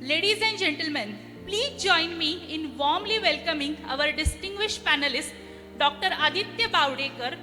Ladies and gentlemen, please join me in warmly welcoming our distinguished panelist, Dr. Aditya Bawdekar,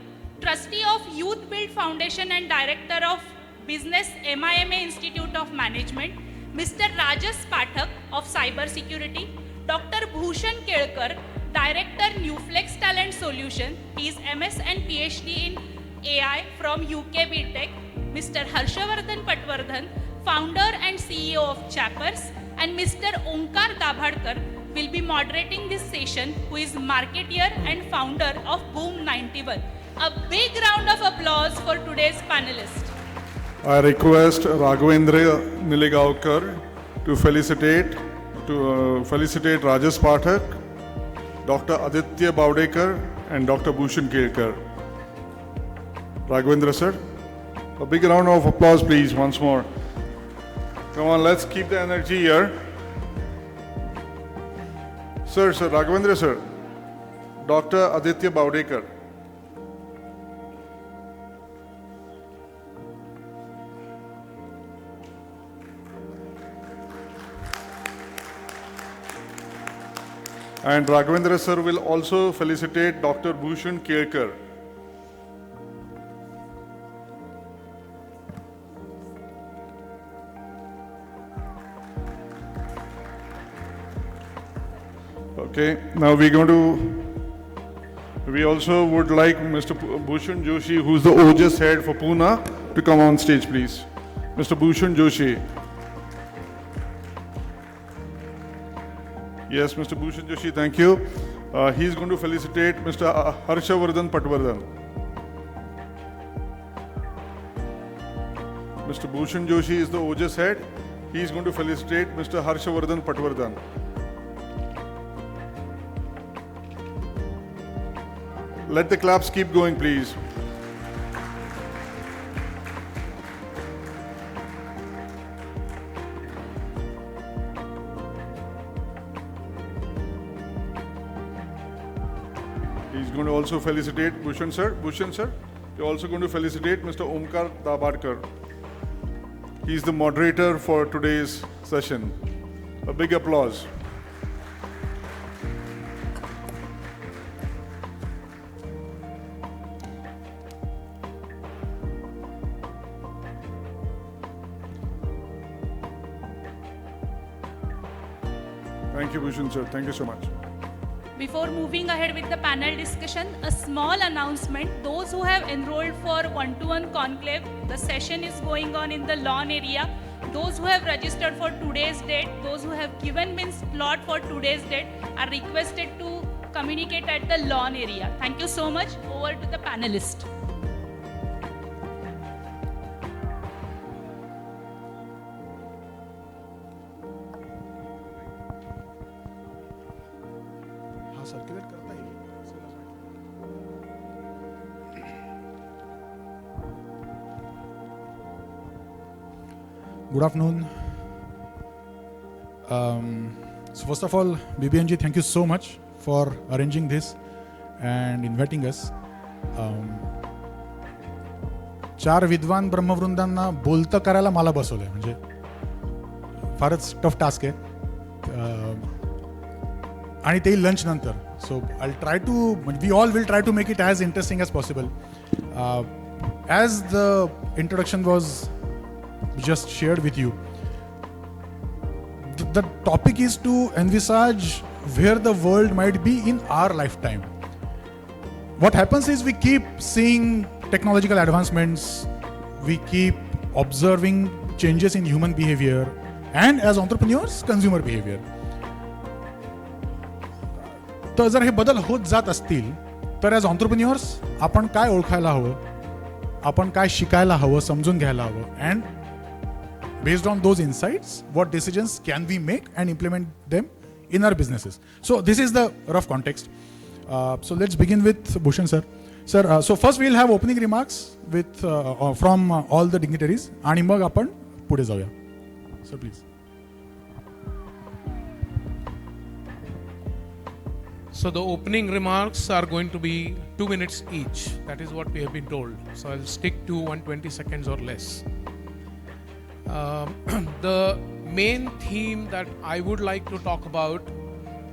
Trustee of Youth Build Foundation and Director of Business MIMA Institute of Management, Mr. Rajas Pathak of Cyber Security, Dr. Bhushan Kelkar, Director Newflex Talent Solution, he is MS and PhD in AI from UK BTech, Mr. Harshavardhan Patwardhan, Founder and CEO of Chappers, and Mr. Onkar Dabhadkar will be moderating this session, who is marketeer and founder of Boom 91. A big round of applause for today's panelists. I request Raghavendra Niligaonkar to felicitate Rajas Pathak, Dr. Aditya Bawdekar, and Dr. Bhushan Kelkar. Raghavendra sir, a big round of applause please once more. Come on, let's keep the energy here. Sir, Raghavendra sir, Dr. Aditya Bawdekar. And Raghavendra sir will also felicitate Dr. Bhushan Kelkar. Okay, now we also would like Mr. Bhushan Joshi, who's the OJS head for Pune, to come on stage, please. Mr. Bhushan Joshi. Yes, Mr. Bhushan Joshi, thank you. He's going to felicitate Mr. Harshavardhan Patwardhan. Mr. Bhushan Joshi is the OJS head. He's going to felicitate Mr. Harshavardhan Patwardhan. Let the claps keep going, please. He's going to also felicitate Bhushan sir. You're also going to felicitate Mr. Onkar Dabhadkar. He's the moderator for today's session. A big applause. Thank you, Bhushan sir. Thank you so much. Before moving ahead with the panel discussion, a small announcement. Those who have enrolled for one-to-one conclave, the session is going on in the lawn area. Those who have registered for today's date, those who have given me slot for today's date are requested to communicate at the lawn area. Thank you so much. Over to the panelist. Good afternoon. So first of all, BBNG, thank you so much for arranging this and inviting us. चार विद्वान ब्रह्मवृंदांना बोलतं करायला मला बसवलंय, म्हणजे फारच tough task आहे आणि तेही लंच नंतर. So I try to, we all will try to make it as interesting as possible. As the introduction was just shared with you, the topic is to envisage where the world might be in our lifetime. What happens is we keep seeing technological advancements, we keep observing changes in human behavior and as entrepreneurs consumer behavior. तर जर हे बदल होत जात असतील तर as ऑन्टरप्रिन्युअर्स आपण काय ओळखायला हवं, आपण काय शिकायला हवं, समजून घ्यायला हवं, and based on those insights, what decisions can we make and implement them in our businesses? So this is the rough context. So let's begin with Bhushan sir. Sir, so first we'll have opening remarks with from all the dignitaries आणि मग आपण पुढे जाऊया. Sir, please. So the opening remarks are going to be 2 minutes each. That is what we have been told. So I'll stick to 120 seconds or less. The main theme that I would like to talk about,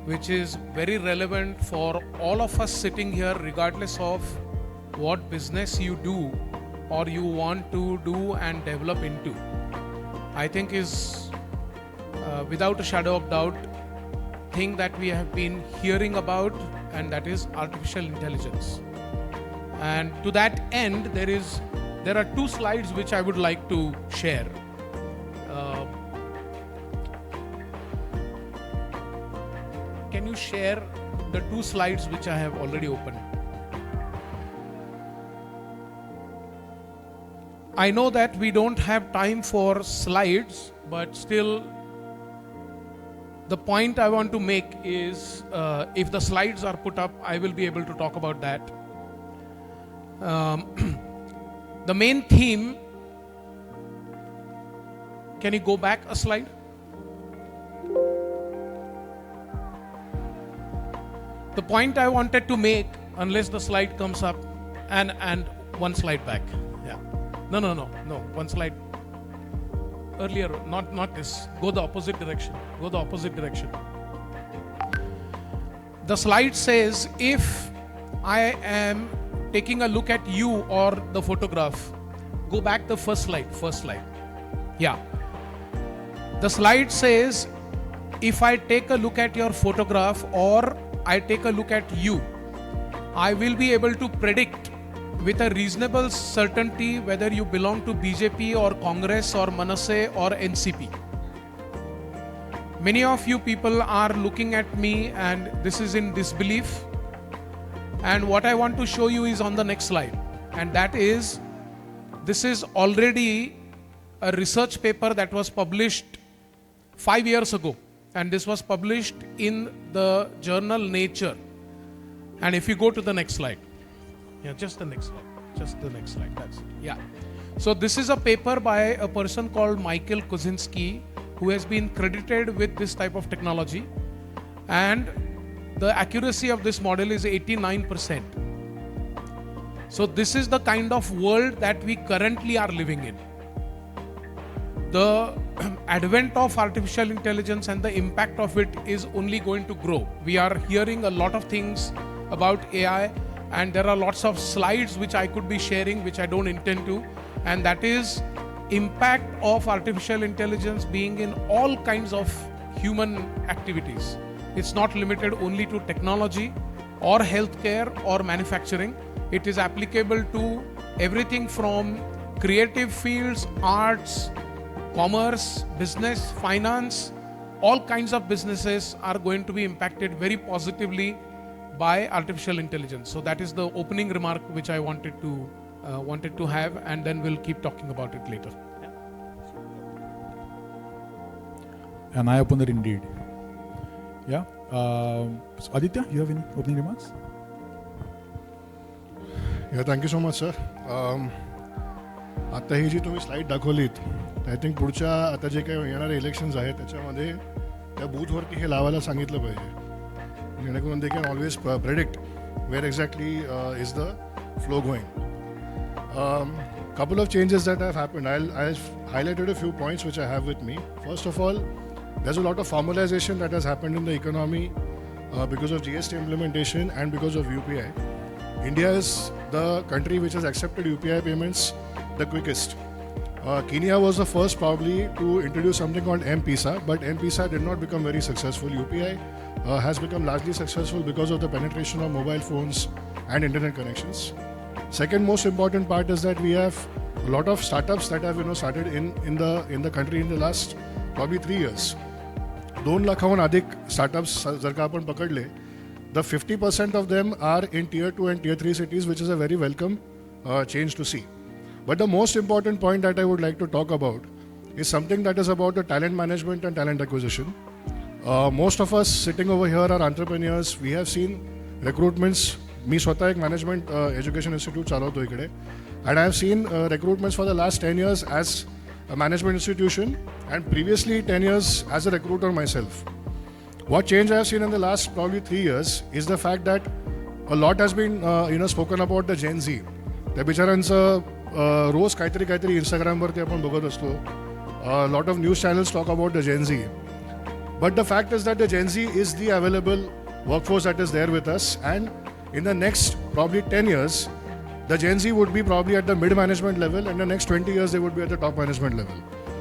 which is very relevant for all of us sitting here, regardless of what business you do or you want to do and develop into, I think is without a shadow of doubt thing that we have been hearing about, and that is artificial intelligence. And to that end, there are two slides which I would like to share. Can you share the two slides which I have already opened? I know that we don't have time for slides, but still the point I want to make is if the slides are put up, I will be able to talk about that. The main theme, can you go back a slide? The point I wanted to make, unless the slide comes up, and one slide back. Yeah. No, one slide. Earlier, not this. Go the opposite direction. Go the opposite direction. The slide says, if I am taking a look at you or the photograph, go back the first slide. Yeah. The slide says, if I take a look at your photograph or I take a look at you, I will be able to predict with a reasonable certainty whether you belong to BJP or Congress or Manasseh or NCP. Many of you people are looking at me and this is in disbelief. And what I want to show you is on the next slide. And that is, this is already a research paper that was published 5 years ago. And this was published in the journal Nature. And if you go to the next slide. Yeah, just the next slide. That's it. Yeah. So this is a paper by a person called Michael Kosinski, who has been credited with this type of technology. And the accuracy of this model is 89%. So this is the kind of world that we currently are living in. The advent of artificial intelligence and the impact of it is only going to grow. We are hearing a lot of things about AI, and there are lots of slides which I could be sharing, which I don't intend to, and that is impact of artificial intelligence being in all kinds of human activities. It's not limited only to technology or healthcare or manufacturing. It is applicable to everything from creative fields, arts, commerce, business, finance. All kinds of businesses are going to be impacted very positively by artificial intelligence. So that is the opening remark which I wanted to have, and then we'll keep talking about it later. An eye opener indeed. Yeah. So Aditya, you have any opening remarks? Yeah, thank you so much, sir. आता ही जी तुम्ही slide दाखवलीत, I think पुढच्या आता जे काही येणारे elections आहेत त्याच्यामध्ये त्या बूथवरती हे लावायला सांगितलं पाहिजे, जेणेकरून they can always predict where exactly is the flow going. Couple of changes that have happened. I've highlighted a few points which I have with me. First of all, there's a lot of formalization that has happened in the economy because of GST implementation and because of UPI. India is the country which has accepted UPI payments the quickest. Kenya was the first probably to introduce something called M-Pesa, but M-Pesa did not become very successful. UPI has become largely successful because of the penetration of mobile phones and internet connections. Second most important part is that we have a lot of startups that have started in the country in the last probably 3 years. 2 लाखाहून अधिक startups जर का आपण पकडले, the 50% of them are in tier 2 and tier 3 cities, which is a very welcome change to see. But the most important point that I would like to talk about is something that is about the talent management and talent acquisition. Most of us sitting over here are entrepreneurs. We have seen recruitments. मी स्वतः एक management education institute चालवतो इकडे, and I have seen recruitments for the last 10 years as a management institution and previously 10 years as a recruiter myself. What change I have seen in the last probably 3 years is the fact that a lot has been spoken about the Gen Z. त्या बिचारांचं रोज काहीतरी इंस्टाग्रामवरती आपण बघत असतो A lot of news channels talk about the Gen Z. But the fact is that the Gen Z is the available workforce that is there with us, and in the next probably 10 years, the Gen Z would be probably at the mid-management level, and the next 20 years they would be at the top management level.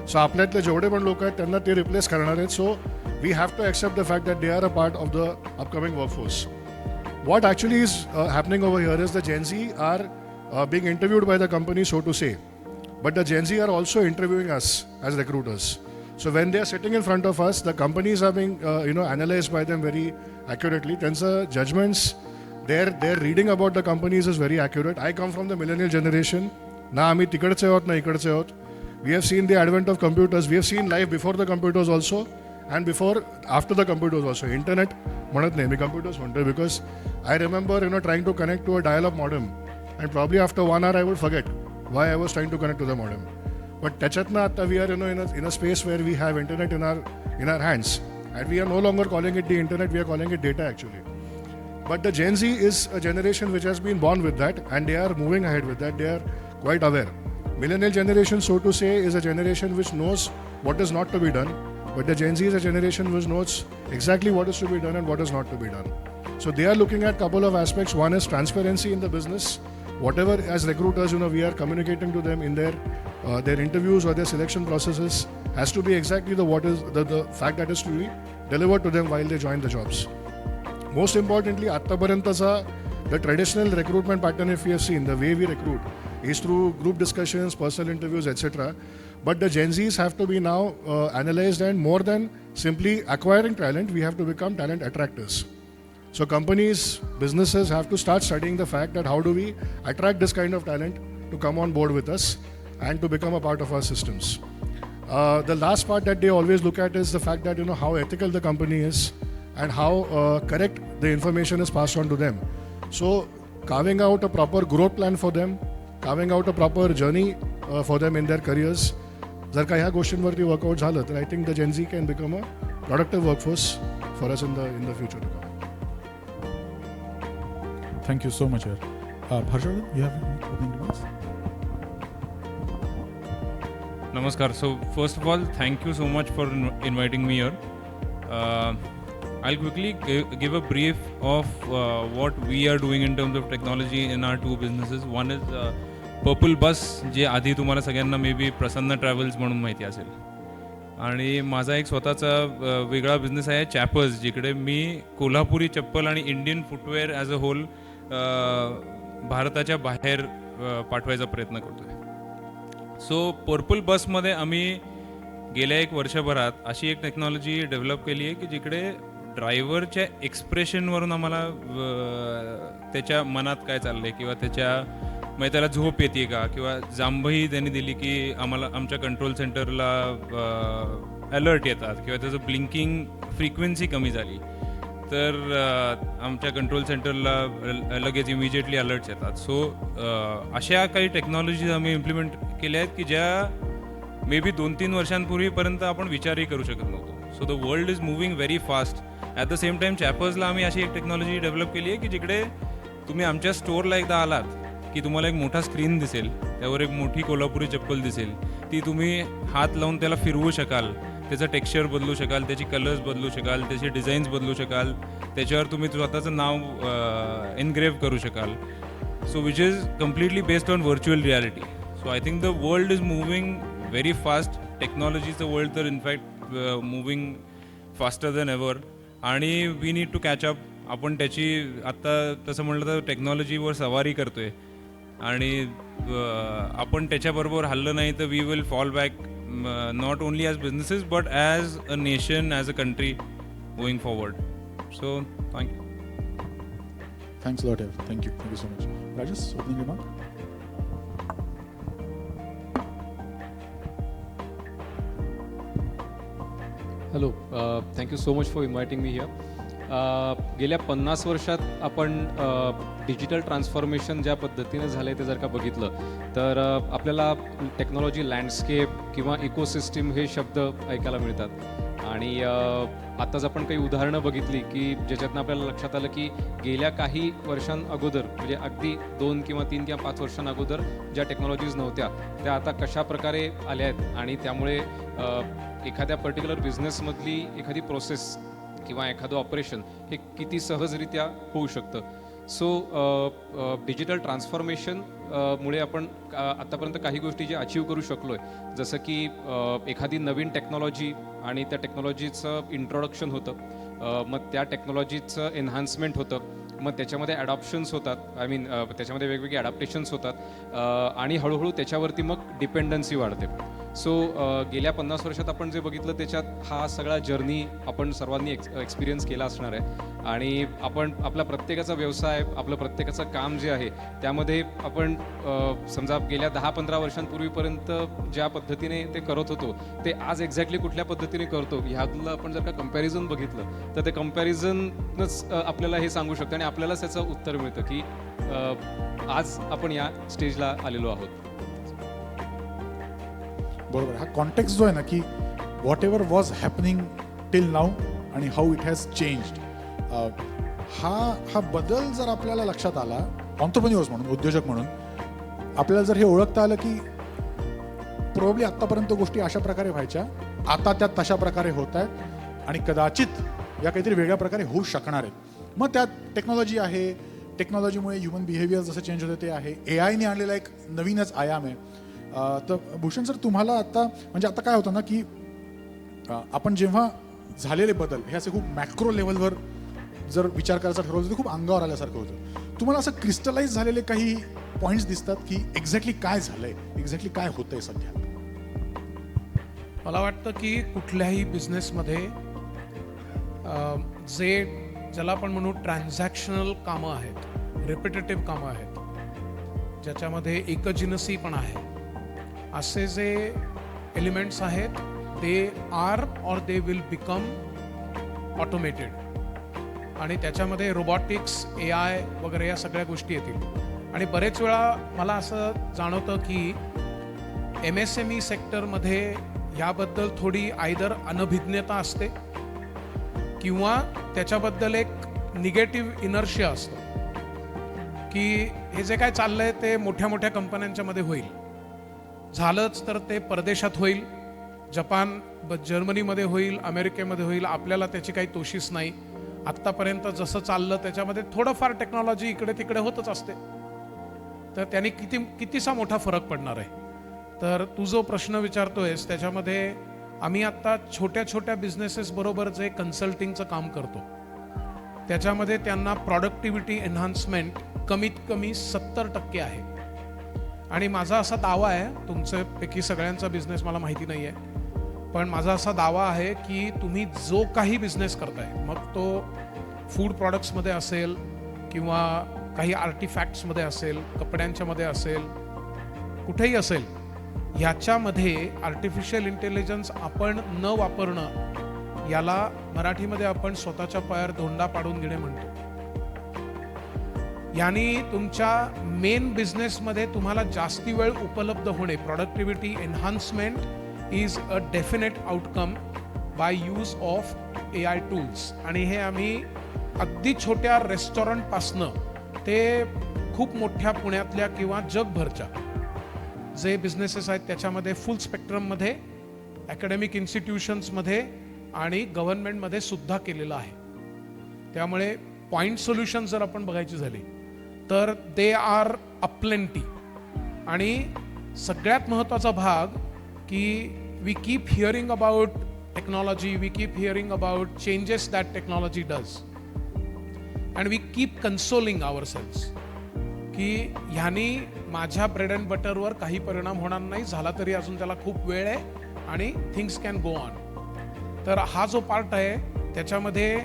So आपल्यातले जेवढे पण लोक आहेत त्यांना ते replace करणार आहेत. So we have to accept the fact that they are a part of the upcoming workforce. What actually is happening over here is the Gen Z are being interviewed by the company, so to say. But the Gen Z are also interviewing us as recruiters. So when they are sitting in front of us, the companies are being analyzed by them very accurately. त्यांचं judgments, their reading about the companies is very accurate. I come from the millennial generation. ना आम्ही तिकडचे आहोत ना इकडचे आहोत. We have seen the advent of computers. We have seen life before the computers also and after the computers also. Internet म्हणत नाही, मी computers म्हणतोय because I remember trying to connect to a dial-up modem, and probably after 1 hour I would forget why I was trying to connect to the modem. But त्याच्यातनं आता we are in a space where we have internet in our hands, and we are no longer calling it the internet, we are calling it data actually. But the Gen Z is a generation which has been born with that, and they are moving ahead with that. They are quite aware. Millennial generation, so to say, is a generation which knows what is not to be done, but the Gen Z is a generation which knows exactly what is to be done and what is not to be done. So they are looking at a couple of aspects. One is transparency in the business. Whatever as recruiters, we are communicating to them in their interviews or their selection processes has to be exactly the fact that is to be delivered to them while they join the jobs. Most importantly, the traditional recruitment pattern, if we have seen, the way we recruit is through group discussions, personal interviews, etc. But the Gen Zs have to be now analyzed, and more than simply acquiring talent, we have to become talent attractors. So companies, businesses have to start studying the fact that how do we attract this kind of talent to come on board with us and to become a part of our systems. The last part that they always look at is the fact that how ethical the company is and how correct the information is passed on to them. So carving out a proper growth plan for them, carving out a proper journey for them in their careers. जर का ह्या गोष्टींवरती workout झालं तर I think the Gen Z can become a productive workforce for us in the future to come. Thank you so much, sir. Harshavardhan, you have any opening remarks? Namaskar. So first of all, thank you so much for inviting me here. I'll quickly give a brief of what we are doing in terms of technology in our two businesses. One is Purple Bus, जे आधी तुम्हाला सगळ्यांना may be Prasanna travels म्हणून माहिती असेल. आणि माझा एक स्वतःचा वेगळा बिझनेस आहे चॅपर्स, जिकडे मी कोल्हापुरी चप्पल आणि Indian footwear as a whole भारताच्या बाहेर पाठवायचा प्रयत्न करतोय. सो पर्पल बसमध्ये आम्ही गेल्या 1 वर्षभरात अशी एक टेक्नॉलॉजी डेव्हलप केली आहे की जिकडे ड्रायव्हरच्या एक्सप्रेशनवरून आम्हाला त्याच्या मनात काय चाललंय किंवा म्हणजे त्याला झोप येते का किंवा जांभई त्यांनी दिली की आम्हाला आमच्या कंट्रोल सेंटरला अलर्ट येतात किंवा त्याचं ब्लिंकिंग फ्रिक्वेन्सी कमी झाली तर आमच्या कंट्रोल सेंटरला लगेच इमिजिएटली अलर्ट्स येतात. सो अशा काही टेक्नॉलॉजीज आम्ही इम्प्लिमेंट केल्या आहेत की ज्या मे बी 2-3 वर्षांपूर्वीपर्यंत आपण विचारही करू शकत नव्हतो. So the world is moving very fast. At the same time चॅपर्सला आम्ही अशी एक टेक्नॉलॉजी डेव्हलप केली आहे की जिकडे तुम्ही आमच्या स्टोअरला एकदा आलात की तुम्हाला एक मोठा स्क्रीन दिसेल, त्यावर एक मोठी कोल्हापुरी चप्पल दिसेल, ती तुम्ही हात लावून त्याला फिरवू शकाल, त्याचं टेक्स्चर बदलू शकाल, त्याची कलर्स बदलू शकाल, त्याची डिझाईन्स बदलू शकाल, त्याच्यावर तुम्ही स्वतःचं नाव एनग्रेव्ह करू शकाल. So which is completely based on virtual reality. So I think the world is moving very fast. टेक्नॉलॉजीचं वर्ल्ड तर in fact moving faster than ever, आणि we need to catch up. आपण त्याची आत्ता तसं म्हटलं तर टेक्नॉलॉजीवर सवारी करतोय आणि आपण त्याच्याबरोबर हल्लं नाही तर we will fall back, not only as businesses but as a nation, as a country going forward. So thank you. Thanks a lot, Ev. Thank you so much. Rajesh, opening remark? Hello, thank you so much for inviting me here. गेल्या 50 वर्षात आपण digital transformation ज्या पद्धतीनं झालं आहे ते जर का बघितलं तर आपल्याला टेक्नॉलॉजी लँडस्केप किंवा इकोसिस्टीम हे शब्द ऐकायला मिळतात. आणि आत्ताच आपण काही उदाहरणं बघितली की ज्याच्यातनं आपल्याला लक्षात आलं की गेल्या काही वर्षांअगोदर म्हणजे अगदी 2 किंवा 3 किंवा 5 वर्षांअगोदर ज्या टेक्नॉलॉजीज नव्हत्या त्या आता कशा प्रकारे आल्या आहेत आणि त्यामुळे एखाद्या पर्टिक्युलर बिझनेसमधली एखादी प्रोसेस किंवा एखादं ऑपरेशन हे किती सहजरित्या होऊ शकतं. सो डिजिटल ट्रान्सफॉर्मेशन मुळे आपण आत्तापर्यंत काही गोष्टी जे अचीव करू शकलो आहे, जसं की एखादी नवीन टेक्नॉलॉजी आणि त्या टेक्नॉलॉजीचं इंट्रोडक्शन होतं, मग त्या टेक्नॉलॉजीचं एन्हान्समेंट होतं, मग त्याच्यामध्ये ॲडॉप्शन्स होतात, त्याच्यामध्ये वेगवेगळे ॲडॅप्टेशन्स होतात आणि हळूहळू त्याच्यावरती मग डिपेंडन्सी वाढते. सो गेल्या 50 वर्षात आपण जे बघितलं त्याच्यात हा सगळा जर्नी आपण सर्वांनी एक्सपिरियन्स केला असणार आहे आणि आपण आपला प्रत्येकाचा व्यवसाय आपलं प्रत्येकाचं काम जे आहे त्यामध्ये आपण समजा गेल्या 10-15 वर्षांपूर्वीपर्यंत ज्या पद्धतीने ते करत होतो ते आज एक्झॅक्टली कुठल्या पद्धतीने करतो ह्यातलं आपण जर का कम्पॅरिझन बघितलं तर ते कम्पॅरिझनच आपल्याला हे सांगू शकतं आणि आपल्यालाच त्याचं उत्तर मिळतं की आज आपण या स्टेजला आलेलो आहोत. बरोबर. हा कॉन्टेक्स्ट जो आहे ना की what ever was happening till now आणि हाऊ इट हॅज चेंज्ड, हा बदल जर आपल्याला लक्षात आला ऑन्टरप्रेन्युअर्स म्हणून, उद्योजक म्हणून, आपल्याला जर हे ओळखता आलं की प्रोबेबली आत्तापर्यंत गोष्टी अशा प्रकारे व्हायच्या, आता त्या तशा प्रकारे होत आहेत आणि कदाचित या काहीतरी वेगळ्या प्रकारे होऊ शकणार आहेत. मग त्यात टेक्नॉलॉजी आहे, टेक्नॉलॉजीमुळे ह्युमन बिहेवियर जसं चेंज होतं ते आहे, AI ने आणलेला एक नवीनच आयाम आहे. तर भूषण सर तुम्हाला आता म्हणजे आता काय होतं ना की आपण जेव्हा झालेले बदल हे असे खूप मॅक्रो लेवलवर जर विचार करायचा ठरवलं तर खूप अंगावर आल्यासारखं होतं. तुम्हाला असं क्रिस्टलाइज झालेले काही पॉईंट्स दिसतात की एक्झॅक्टली काय झालंय, एक्झॅक्टली काय होतंय सध्या? मला वाटतं की कुठल्याही बिझनेसमध्ये ज्याला आपण म्हणू ट्रान्झॅक्शनल कामं आहेत, रिपिटेटिव्ह कामं आहेत, ज्याच्यामध्ये एकजिनसी पण आहे, असे जे एलिमेंट्स आहेत ते are or they will become automated आणि त्याच्यामध्ये रोबॉटिक्स, AI वगैरे या सगळ्या गोष्टी येतील. आणि बरेच वेळा मला असं जाणवतं की MSME सेक्टरमध्ये याबद्दल थोडी आयदर अनभिज्ञता असते किंवा त्याच्याबद्दल एक निगेटिव्ह इनर्शिया असतो की हे जे काय चाललंय ते मोठ्या मोठ्या कंपन्यांच्या मध्ये होईल, झालंच तर ते परदेशात होईल, जर्मनीमध्ये होईल, अमेरिकेमध्ये होईल, आपल्याला त्याची काही तोशीच नाही. आत्तापर्यंत जसं चाललं त्याच्यामध्ये थोडंफार टेक्नॉलॉजी इकडे तिकडे होतच असते, तर त्याने कितीसा मोठा फरक पडणार आहे. तर तू जो प्रश्न विचारतोयस त्याच्यामध्ये आम्ही आत्ता छोट्या छोट्या बिझनेसेस बरोबर जे कन्सल्टिंगचं काम करतो त्याच्यामध्ये त्यांना प्रॉडक्टिव्हिटी एन्हान्समेंट कमीत कमी 70% आहे. आणि माझा असा दावा आहे, तुमच्यापैकी सगळ्यांचा बिझनेस मला माहिती नाही आहे, पण माझा असा दावा आहे की तुम्ही जो काही बिझनेस करताय, मग तो फूड प्रॉडक्ट्समध्ये असेल किंवा काही आर्टिफॅक्ट्समध्ये असेल, कपड्यांच्यामध्ये असेल, कुठेही असेल, ह्याच्यामध्ये आर्टिफिशियल इंटेलिजन्स आपण न वापरणं याला मराठीमध्ये आपण स्वतःच्या पायावर धोंडा पाडून घेणे म्हणतो. यानी तुमच्या मेन बिझनेसमध्ये तुम्हाला जास्ती वेळ उपलब्ध होणे, productivity enhancement is a definite outcome by use of AI tools. आणि हे आम्ही अगदी छोट्या रेस्टॉरंटपासनं ते खूप मोठ्या पुण्यातल्या किंवा जगभरच्या जे बिझनेसेस आहेत त्याच्यामध्ये फुल स्पेक्ट्रममध्ये, अकॅडमिक इन्स्टिट्यूशन्समध्ये आणि गव्हर्नमेंटमध्ये सुद्धा केलेलं आहे. त्यामुळे पॉइंट सोल्युशन जर आपण बघायची झाली तर दे आर अप्लेंटी. आणि सगळ्यात महत्त्वाचा भाग की we keep hearing about technology, we keep hearing about changes that technology does and we keep consoling ourselves की ह्यानी माझ्या ब्रेड अँड बटरवर काही परिणाम होणार नाही, झाला तरी अजून त्याला खूप वेळ आहे आणि थिंग्स कॅन गो ऑन. तर हा जो पार्ट आहे त्याच्यामध्ये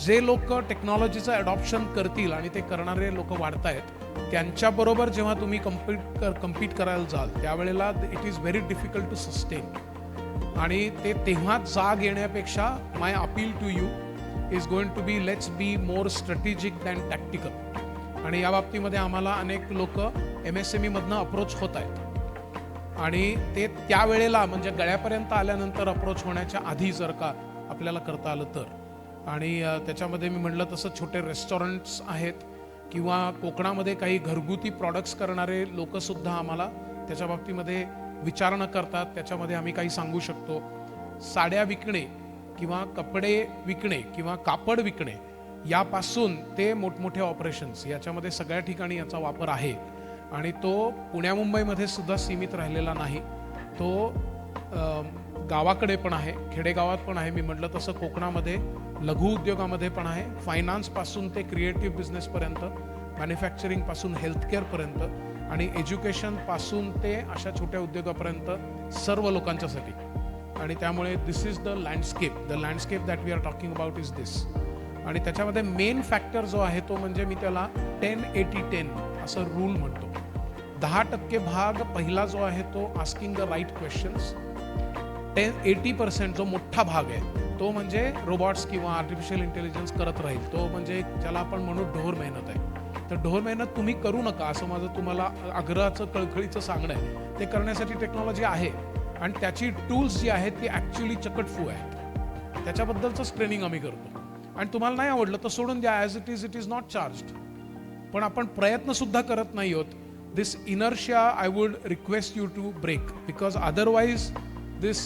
जे लोक टेक्नॉलॉजीचं अडॉप्शन करतील आणि ते करणारे लोक वाढत आहेत, त्यांच्याबरोबर जेव्हा तुम्ही कम्पीट करायला जाल त्यावेळेला it is very difficult to sustain. आणि ते तेव्हा जाग येण्यापेक्षा my appeal to you is going to be let's be more strategic than tactical. आणि या बाबतीमध्ये आम्हाला अनेक लोक MSME मधनं अप्रोच होत आहेत आणि ते त्यावेळेला म्हणजे गळ्यापर्यंत आल्यानंतर अप्रोच होण्याच्या आधी जर का आपल्याला करता आलं तर. आणि त्याच्यामध्ये मी म्हटलं तसं छोटे रेस्टॉरंट्स आहेत किंवा कोकणामध्ये काही घरगुती प्रॉडक्ट्स करणारे लोकंसुद्धा आम्हाला त्याच्या बाबतीमध्ये विचारणा करतात. त्याच्यामध्ये आम्ही काही सांगू शकतो. साड्या विकणे किंवा कपडे विकणे किंवा कापड विकणे यापासून ते मोठमोठे ऑपरेशन्स याच्यामध्ये सगळ्या ठिकाणी याचा वापर आहे. आणि तो पुण्या मुंबईमध्ये सुद्धा सीमित राहिलेला नाही. तो गावाकडे पण आहे, खेडेगावात पण आहे. मी म्हटलं तसं कोकणामध्ये लघु उद्योगामध्ये पण आहे. फायनान्सपासून ते क्रिएटिव्ह बिझनेसपर्यंत, मॅन्युफॅक्चरिंगपासून हेल्थकेअरपर्यंत आणि एज्युकेशनपासून ते अशा छोट्या उद्योगापर्यंत सर्व लोकांच्यासाठी. आणि त्यामुळे this is the landscape that we are talking about is this. आणि त्याच्यामध्ये मेन फॅक्टर जो आहे तो म्हणजे मी त्याला 10-80-10 असं रूल म्हणतो. 10% भाग पहिला जो आहे तो आस्किंग द राईट क्वेश्चन्स. 80% जो मोठा भाग आहे तो म्हणजे रोबॉट्स किंवा आर्टिफिशियल इंटेलिजन्स करत राहील. तो म्हणजे ज्याला आपण म्हणू ढोर मेहनत आहे. तर ढोर मेहनत तुम्ही करू नका असं माझं तुम्हाला आग्रहाचं कळकळीचं सांगणं आहे. ते करण्यासाठी टेक्नॉलॉजी आहे आणि त्याची टूल्स जी आहेत ती ॲक्च्युली चकटफू आहेत. त्याच्याबद्दलचंच ट्रेनिंग आम्ही करतो. आणि तुम्हाला नाही आवडलं तर सोडून द्या, as it is not charged. पण आपण प्रयत्नसुद्धा करत नाही आहोत. This inertia I would request you to break, because otherwise this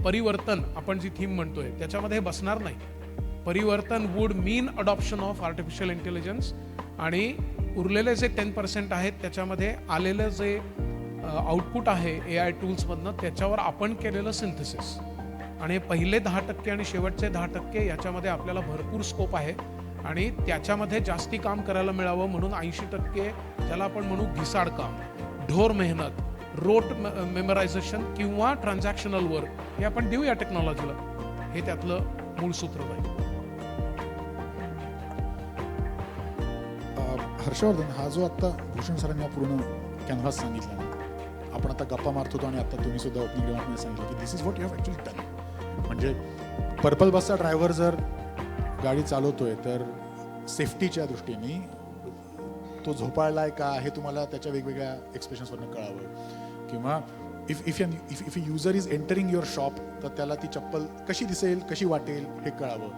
परिवर्तन आपण जी थीम म्हणतोय त्याच्यामध्ये हे बसणार नाही. परिवर्तन would mean adoption of artificial intelligence. आणि उरलेले जे 10% आहेत त्याच्यामध्ये आलेलं जे आउटपुट आहे AI टूल्समधनं त्याच्यावर आपण केलेलं सिंथेसिस. आणि पहिले 10% आणि शेवटचे 10% याच्यामध्ये आपल्याला भरपूर स्कोप आहे. आणि त्याच्यामध्ये जास्ती काम करायला मिळावं म्हणून 80% ज्याला आपण म्हणू घिसाड काम, ढोर मेहनत, रोट मेमरायझेशन किंवा ट्रान्झॅक्शनल वर्क हे आपण देऊया टेक्नॉलॉजीला. हे त्यातलं मूळ सूत्र राहील. हर्षवर्धन, हा जो आता भूषण सरांनी पूर्ण कॅनव्हास सांगितला ना, आपण आता गप्पा मारत होतो आणि आता तुम्ही सुद्धा ओपनिंग रिमार्कमध्ये सांगितलं की this is what you have actually done. म्हणजे पर्पल बसचा ड्रायव्हर जर गाडी चालवतोय तर सेफ्टीच्या दृष्टीने तो झोपाळलाय का हे तुम्हाला त्याच्या वेगवेगळ्या एक्सप्रेशन्सवरून कळावं. किंवा if user is entering your shop तर त्याला ती चप्पल कशी दिसेल, कशी वाटेल हे कळावं.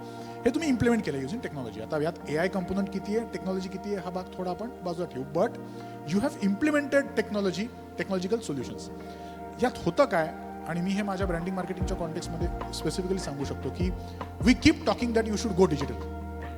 हे तुम्ही इम्प्लिमेंट केलं युजिंग टेक्नॉलॉजी. आता यात AI कंपोनंट किती आहे, टेक्नॉलॉजी किती आहे हा भाग थोडा आपण बाजूला ठेवू. But you have implemented technological solutions. यात होतं काय, आणि मी हे माझ्या ब्रँडिंग मार्केटिंगच्या कॉन्टेक्समध्ये स्पेसिफिकली सांगू शकतो की we keep talking that you should go digital,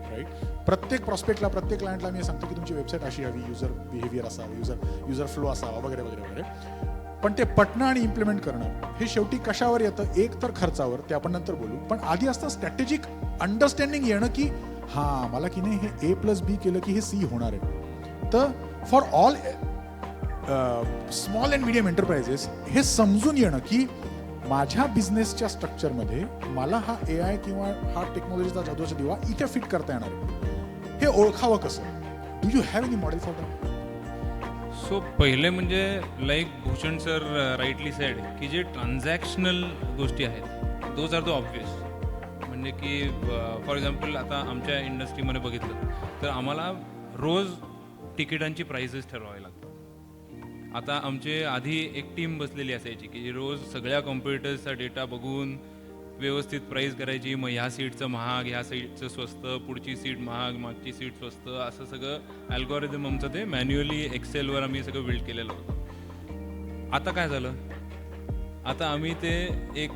right. प्रत्येक प्रॉस्पेक्टला, प्रत्येक क्लायंटला मी सांगतो की तुमची वेबसाईट अशी हवी, युजर बिहेवियर असावं, युजर फ्लो असावा वगैरे वगैरे वगैरे. पण ते पटणं आणि इम्प्लिमेंट करणं हे शेवटी कशावर येतं, एक तर खर्चावर, ते आपण नंतर बोलू. पण आधी असतं स्ट्रॅटेजिक अंडरस्टँडिंग येणं की हां मला की नाही हे A+B केलं की हे C होणार आहे. तर for all small and medium enterprises हे समजून येणं की माझ्या बिझनेसच्या स्ट्रक्चरमध्ये मला हा AI किंवा हा टेक्नॉलॉजीचा जादूचा दिवा इथे फिट करता येणार आहे, हे ओळखावं कसं. Do you have any model for that? So पहिले म्हणजे like Bhushan sir rightly said की जे ट्रान्झॅक्शनल गोष्टी आहेत दोज आर द ऑब्वियस. म्हणजे की फॉर एक्झाम्पल आता आमच्या इंडस्ट्रीमध्ये बघितलं तर आम्हाला रोज तिकिटांची प्राइसेस ठरवावी लागतात. आता आमचे आधी एक टीम बसलेली असायची की रोज सगळ्या कॉम्प्युटर्सचा डेटा बघून व्यवस्थित प्राईस करायची. मग ह्या सीटचं महाग, ह्या सीटचं स्वस्त, पुढची सीट महाग, मागची सीट स्वस्त, असं सगळं अल्गोरिदम आमचं ते मॅन्युअली एक्सेलवर आम्ही सगळं बिल्ड केलेलं होतं. आता काय झालं, आता आम्ही ते एक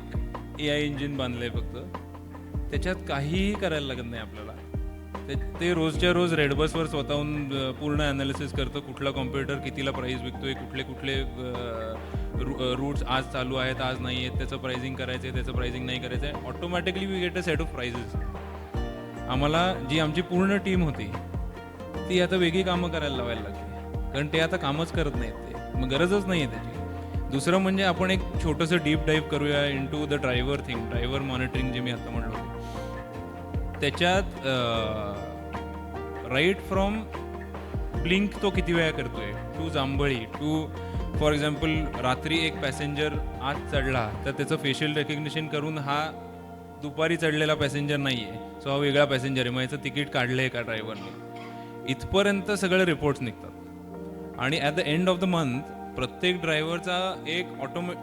AI इंजिन बांधलं आहे फक्त. त्याच्यात काहीही करायला लागत नाही आपल्याला. ते रोजच्या रोज रेडबसवर स्वतःहून पूर्ण ॲनालिसिस करतं कुठला कॉम्प्युटर कितीला प्राईस विकतोय, कुठले कुठले रूट्स आज चालू आहेत आज नाही आहेत, त्याचं प्राइसिंग करायचं आहे त्याचं प्राइसिंग नाही करायचं आहे. Automatically we get a set of prices. आम्हाला जी आमची पूर्ण टीम होती ती आता वेगळी कामं करायला लावायला लागली, कारण ते आता कामच करत नाहीत. ते मग गरजच नाही आहे त्याची. दुसरं म्हणजे आपण एक छोटंसं डीप डाईव्ह करूया into the driver thing, driver monitoring जे मी आता म्हणलो होते. त्याच्यात राईट फ्रॉम ब्लिंक तो किती वेळा करतोय टू जांभळी टू फॉर एक्झाम्पल रात्री एक पॅसेंजर आज चढला तर त्याचं फेशियल रेकग्निशन करून हा दुपारी चढलेला पॅसेंजर नाही आहे, सो हा वेगळा पॅसेंजर आहे, मग याचं तिकीट काढलं आहे का ड्रायव्हरने, इथपर्यंत सगळे रिपोर्ट्स निघतात. आणि at the end of the month प्रत्येक ड्रायव्हरचा एक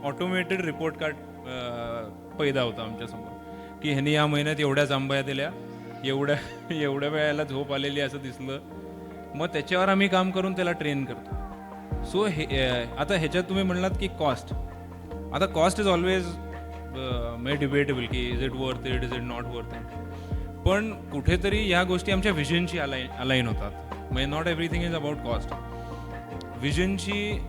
ऑटोमेटेड रिपोर्ट कार्ड पैदा होता आमच्यासमोर की ह्यानी या महिन्यात एवढ्या जांभया दिल्या, एवढ्या वेळेला झोप आलेली असं दिसलं. मग त्याच्यावर आम्ही काम करून त्याला ट्रेन करतो. सो हे आता ह्याच्यात तुम्ही म्हणलात की कॉस्ट, आता कॉस्ट इज ऑलवेज डिबेटेबल की is it worth it, is it not worth it. पण कुठेतरी ह्या गोष्टी आमच्या व्हिजनशी अलाईन होतात. म्हणजे not everything is about cost. व्हिजनशी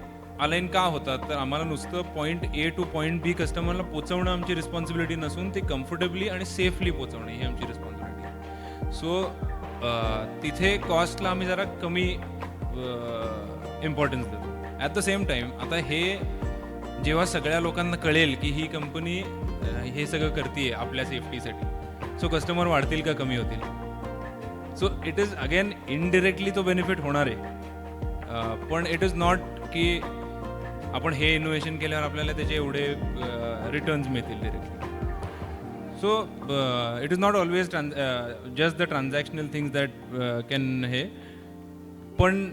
अलाईन का होतात, तर आम्हाला नुसतं point A to point B कस्टमरला पोचवणं आमची रिस्पॉन्सिबिलिटी नसून ते कम्फर्टेबली आणि सेफली पोचवणं ही आमची रिस्पॉन्सिबिलिटी आहे. सो तिथे कॉस्टला आम्ही जरा कमी इम्पॉर्टन्स देतो. ॲट द सेम टाईम आता हे जेव्हा सगळ्या लोकांना कळेल की ही कंपनी हे सगळं करते आपल्या सेफ्टीसाठी, सो कस्टमर वाढतील का कमी होतील. So it is again indirectly तो बेनिफिट होणार आहे. पण इट इज नॉट की आपण हे इनोव्हेशन केल्यावर आपल्याला त्याचे एवढे रिटर्न्स मिळतील directly. So it is not always just the transactional things that can हे. पण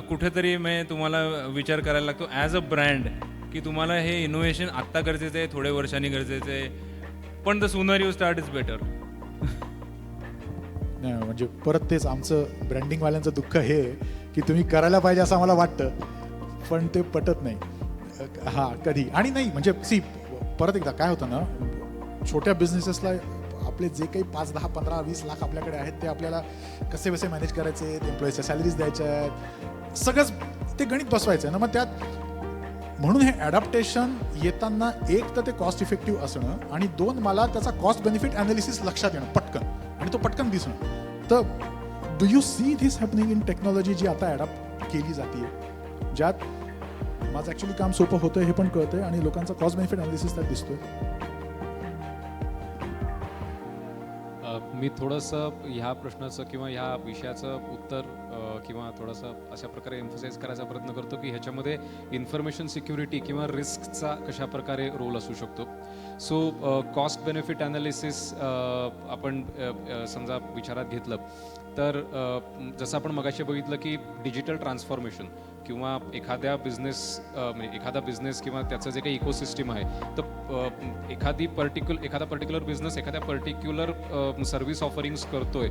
कुठेतरी मी तुम्हाला विचार करायला लागतो ॲज अ ब्रँड की तुम्हाला हे इनोव्हेशन आत्ता गरजेचं आहे, थोड्या वर्षांनी गरजेचं आहे. पण the sooner you start is better. नाही म्हणजे परत तेच आमचं ब्रँडिंगवाल्यांचं दुःख हे की तुम्ही करायला पाहिजे असं आम्हाला वाटतं, पण ते पटत नाही. हां कधी आणि नाही म्हणजे परत एकदा काय होतं ना, छोट्या बिझनेसेसला आपले जे काही 5, 10, 15, 20 लाख आपल्याकडे आहेत ते आपल्याला कसे मॅनेज करायचे, एम्प्लॉईजच्या सॅलरीज द्यायच्या आहेत, सगळंच ते गणित बसवायचं आहे ना. मग त्यात म्हणून हे ॲडॅप्टेशन येताना एक तर ते कॉस्ट इफेक्टिव्ह असणं आणि 2 मला त्याचा कॉस्ट बेनिफिट ॲनालिसिस लक्षात येणं पटकन आणि तो पटकन दिसणं. तर do you see this happening in technology जी आता ॲडॅप्ट केली जाते, ज्यात माझं ॲक्च्युली काम सोपं होतं हे पण कळतंय आणि लोकांचा कॉस्ट बेनिफिट ॲनालिसिस त्यात दिसतोय. मी थोडंसं ह्या प्रश्नाचं किंवा ह्या विषयाचं उत्तर किंवा थोडंसं अशा प्रकारे एम्फसाइज करायचा प्रयत्न करतो की ह्याच्यामध्ये इन्फॉर्मेशन सिक्युरिटी किंवा रिस्कचा कशा प्रकारे रोल असू शकतो. सो कॉस्ट बेनिफिट ॲनालिसिस आपण समजा विचारात घेतलं तर जसं आपण मगाशी बघितलं की डिजिटल ट्रान्सफॉर्मेशन किंवा एखादा बिझनेस किंवा त्याचं जे काही इकोसिस्टम आहे, तर एखादा पर्टिक्युलर बिझनेस एखाद्या पर्टिक्युलर सर्व्हिस ऑफरिंग्स करतोय,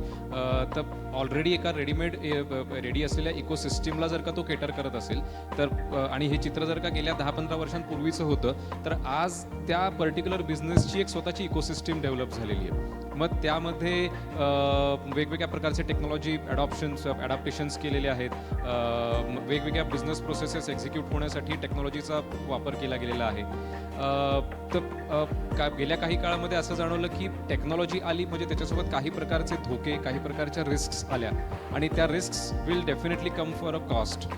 तर ऑलरेडी एका रेडी असलेल्या इकोसिस्टमला जर का तो केटर करत असेल तर आणि हे चित्र जर का गेल्या 10-15 वर्षांपूर्वीचं होतं, तर आज त्या पर्टिक्युलर बिझनेसची एक स्वतःची इकोसिस्टम डेव्हलप झालेली आहे. मग त्यामध्ये वेगवेगळ्या प्रकारचे टेक्नॉलॉजी ॲडॅप्टेशन्स केलेले आहेत. वेगवेगळ्या बिझनेस प्रोसेसेस एक्झिक्यूट होण्यासाठी टेक्नॉलॉजीचा वापर केला गेलेला आहे. तर गेल्या काही काळामध्ये असं जाणवलं की टेक्नॉलॉजी आली म्हणजे त्याच्यासोबत काही प्रकारचे धोके, काही प्रकारच्या रिस्क्स आल्या आणि त्या risks will definitely come for a cost.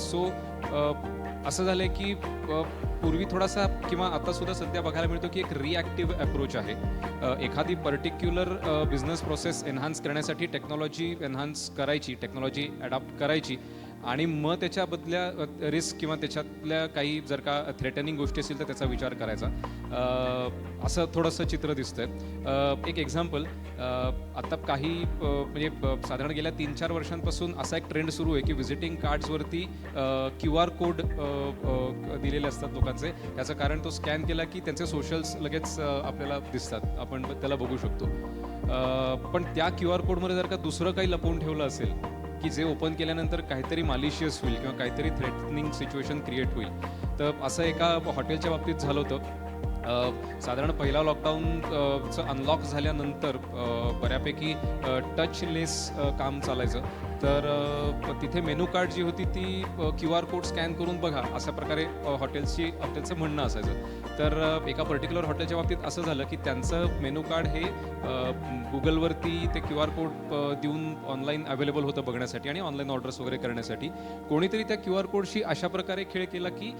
So असं झालं आहे की पूर्वी थोडासा किंवा आता सुद्धा सध्या बघायला मिळतो की एक रिॲक्टिव्ह अप्रोच आहे. एखादी पर्टिक्युलर बिझनेस प्रोसेस एन्हान्स करण्यासाठी टेक्नॉलॉजी एन्हान्स करायची, टेक्नॉलॉजी ॲडॉप्ट करायची आणि मग त्याच्याबदल्या रिस्क किंवा त्याच्यातल्या काही जर का थ्रेटनिंग गोष्टी असतील तर त्याचा विचार करायचा, असं थोडंसं चित्र दिसतंय. एक एक्झाम्पल, आता काही म्हणजे साधारण गेल्या 3-4 वर्षांपासून असा एक ट्रेंड सुरू आहे की व्हिजिटिंग कार्ड्सवरती QR कोड दिलेले असतात लोकांचे. याचं कारण तो स्कॅन केला की त्यांचे सोशल्स लगेच आपल्याला दिसतात, आपण त्याला बघू शकतो. पण त्या QR कोडमध्ये जर का दुसरं काही लपवून ठेवलं असेल की जे ओपन केल्यानंतर काहीतरी मालिशियस होईल किंवा काहीतरी थ्रेटनिंग सिच्युएशन क्रिएट होईल. तर असं एका हॉटेलच्या बाबतीत झालं होतं. साधारण पहिला लॉकडाऊनचं अनलॉक झाल्यानंतर बऱ्यापैकी टचलेस काम चालायचं. तर तिथे मेनू कार्ड जी होती ती QR कोड स्कॅन करून बघा अशा प्रकारे हॉटेलचं म्हणणं असायचं. तर एका पर्टिक्युलर हॉटेलच्या बाबतीत असं झालं की त्यांचं मेनू कार्ड हे गुगलवरती ते QR कोड देऊन ऑनलाईन अवेलेबल होतं बघण्यासाठी आणि ऑनलाईन ऑर्डर्स वगैरे करण्यासाठी. कोणीतरी त्या QR कोडशी अशा प्रकारे खेळ केला की